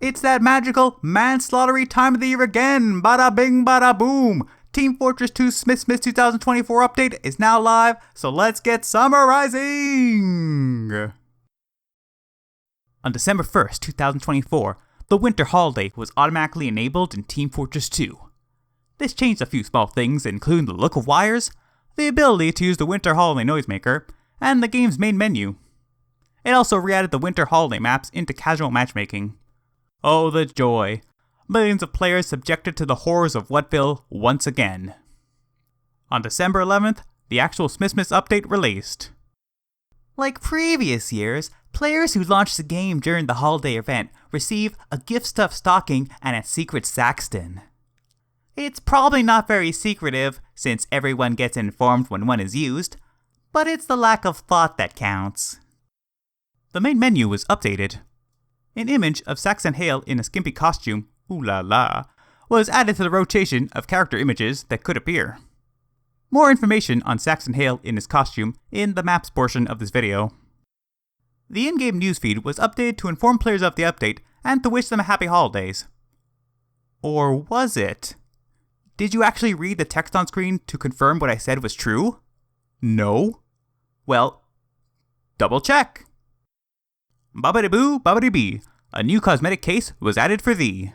It's that magical, manslaughtery time of the year again. Bada bing, bada boom. Team Fortress 2 Smissmas 2024 update is now live, so let's get summarizing! On December 1st, 2024, the winter holiday was automatically enabled in Team Fortress 2. This changed a few small things, including the look of wires, the ability to use the winter holiday noisemaker, and the game's main menu. It also re-added the winter holiday maps into casual matchmaking. Oh, the joy. Millions of players subjected to the horrors of Whatville once again. On December 11th, the actual Smissmas update released. Like previous years, players who launch the game during the holiday event receive a gift-stuffed stocking and a secret Saxton. It's probably not very secretive, since everyone gets informed when one is used, but it's the lack of thought that counts. The main menu was updated. An image of Saxton Hale in a skimpy costume, ooh la la, was added to the rotation of character images that could appear. More information on Saxton Hale in his costume in the maps portion of this video. The in-game newsfeed was updated to inform players of the update and to wish them happy holidays. Or was it? Did you actually read the text on screen to confirm what I said was true? No? Well, double check! Bobbity-boo, bobbity-bee, a new cosmetic case was added for thee.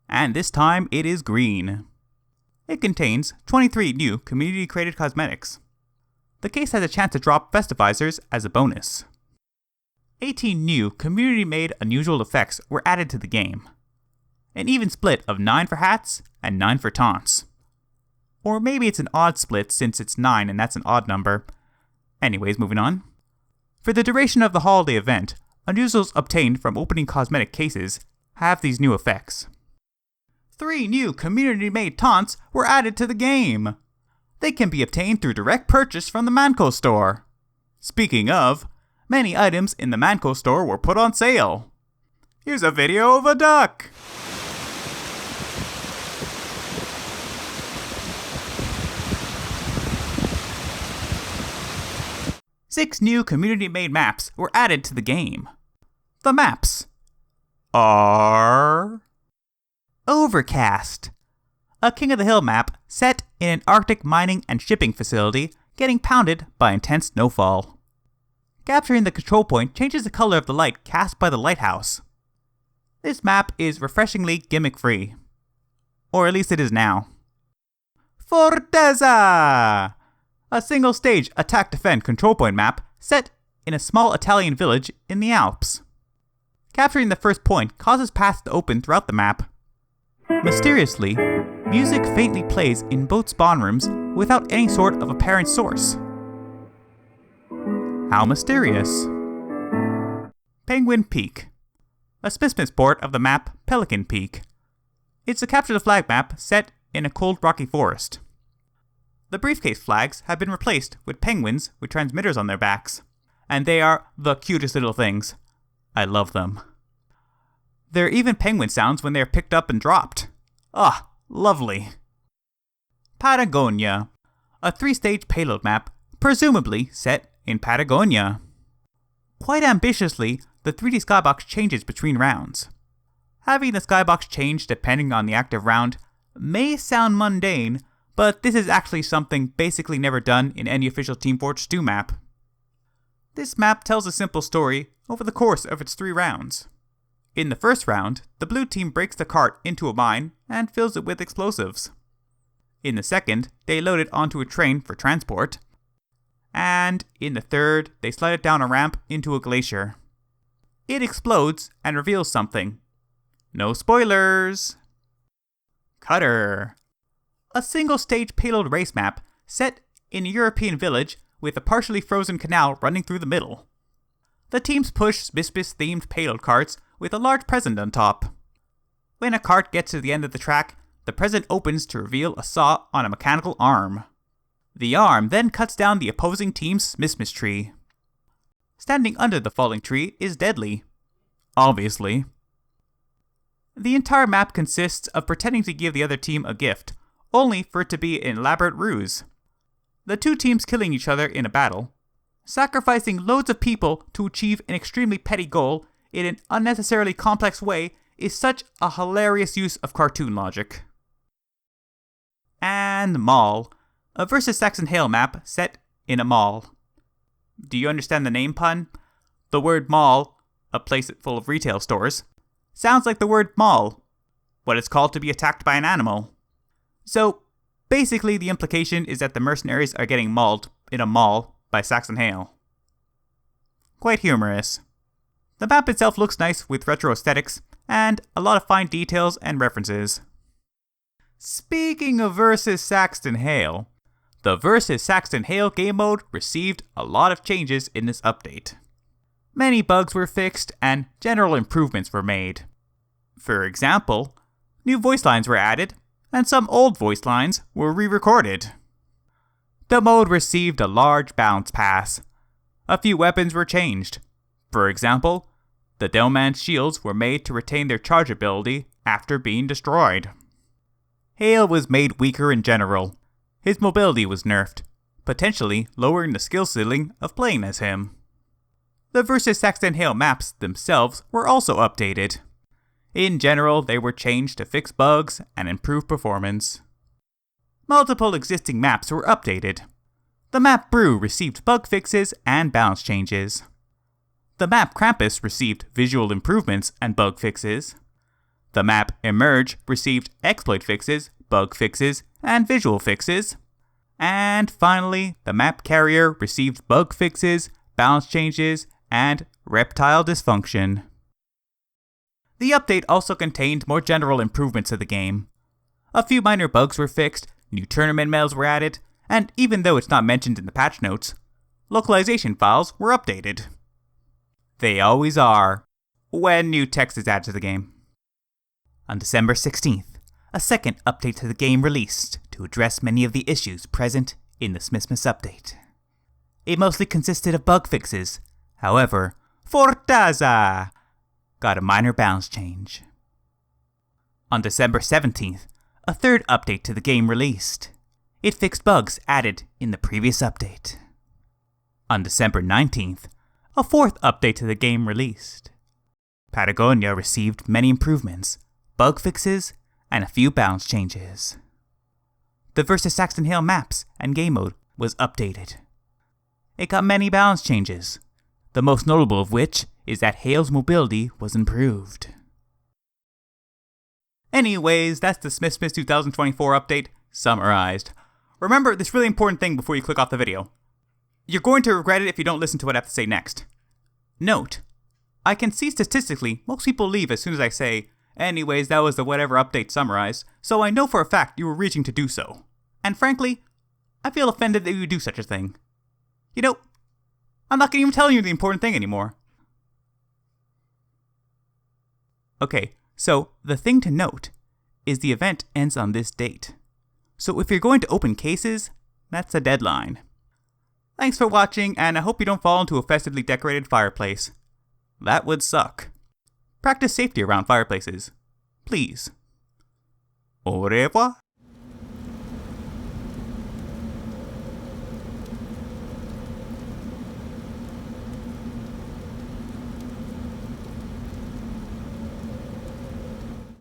And this time it is green. It contains 23 new community-created cosmetics. The case has a chance to drop festivizers as a bonus. 18 new community-made unusual effects were added to the game. An even split of 9 for hats and 9 for taunts. Or maybe it's an odd split since it's 9 and that's an odd number. Anyways, moving on. For the duration of the holiday event, unusuals obtained from opening cosmetic cases have these new effects. 3 new community-made taunts were added to the game. They can be obtained through direct purchase from the Mannco store. Speaking of, many items in the Mannco store were put on sale. Here's a video of a duck. Six new community-made maps were added to the game. The maps are Overcast, a King of the Hill map set in an Arctic mining and shipping facility getting pounded by intense snowfall. Capturing the control point changes the color of the light cast by the lighthouse. This map is refreshingly gimmick-free. Or at least it is now. Fortezza! A single-stage attack-defend control point map set in a small Italian village in the Alps. Capturing the first point causes paths to open throughout the map. Mysteriously, music faintly plays in both spawn rooms without any sort of apparent source. How mysterious. Penguin Peak, a Smissmas port of the map Pelican Peak. It's a capture the flag map set in a cold rocky forest. The briefcase flags have been replaced with penguins with transmitters on their backs, and they are the cutest little things. I love them. There are even penguin sounds when they are picked up and dropped. Ah, lovely. Patagonia, a 3-stage payload map, presumably set in Patagonia. Quite ambitiously, the 3D skybox changes between rounds. Having the skybox change depending on the active round may sound mundane, but this is actually something basically never done in any official Team Fortress 2 map. This map tells a simple story over the course of its 3 rounds. In the first round, the blue team breaks the cart into a mine and fills it with explosives. In the second, they load it onto a train for transport. And in the third, they slide it down a ramp into a glacier. It explodes and reveals something. No spoilers! Cutter, a single-stage payload race map set in a European village with a partially frozen canal running through the middle. The teams push Smissmas-themed payload carts with a large present on top. When a cart gets to the end of the track, the present opens to reveal a saw on a mechanical arm. The arm then cuts down the opposing team's Smissmas tree. Standing under the falling tree is deadly. Obviously. The entire map consists of pretending to give the other team a gift, only for it to be an elaborate ruse. The 2 teams killing each other in a battle, sacrificing loads of people to achieve an extremely petty goal in an unnecessarily complex way is such a hilarious use of cartoon logic. And Maul, a versus Saxton Hale map set in a mall. Do you understand the name pun? The word mall, a place full of retail stores, sounds like the word maul, what it's called to be attacked by an animal. So, basically the implication is that the mercenaries are getting mauled in a mall by Saxton Hale. Quite humorous. The map itself looks nice with retro aesthetics, and a lot of fine details and references. Speaking of versus Saxton Hale, the versus Saxton Hale game mode received a lot of changes in this update. Many bugs were fixed and general improvements were made. For example, new voice lines were added, and some old voice lines were re-recorded. The mode received a large bounce pass. A few weapons were changed. For example, the Devilman's shields were made to retain their charge ability after being destroyed. Hale was made weaker in general. His mobility was nerfed, potentially lowering the skill ceiling of playing as him. The versus Saxton Hale maps themselves were also updated. In general, they were changed to fix bugs and improve performance. Multiple existing maps were updated. The map Brew received bug fixes and balance changes. The map Krampus received visual improvements and bug fixes. The map Emerge received exploit fixes, bug fixes, and visual fixes. And finally, the map Carrier received bug fixes, balance changes, and reptile dysfunction. The update also contained more general improvements to the game. A few minor bugs were fixed, new tournament medals were added, and even though it's not mentioned in the patch notes, localization files were updated. They always are, when new text is added to the game. On December 16th, a second update to the game released to address many of the issues present in the Smissmas update. It mostly consisted of bug fixes. However, Fortezza got a minor balance change. On December 17th, a third update to the game released. It fixed bugs added in the previous update. On December 19th, a fourth update to the game released. Patagonia received many improvements, bug fixes, and a few balance changes. The versus Saxton Hale maps and game mode was updated. It got many balance changes, the most notable of which is that Hale's mobility was improved. Anyways, that's the Smissmas 2024 update summarized. Remember this really important thing before you click off the video. You're going to regret it if you don't listen to what I have to say next. Note, I can see statistically most people leave as soon as I say, anyways, that was the whatever update summarized, so I know for a fact you were reaching to do so. And frankly, I feel offended that you would do such a thing. You know, I'm not going to even tell you the important thing anymore. Okay, so the thing to note is the event ends on this date. So if you're going to open cases, that's a deadline. Thanks for watching, and I hope you don't fall into a festively decorated fireplace. That would suck. Practice safety around fireplaces. Please. Au revoir.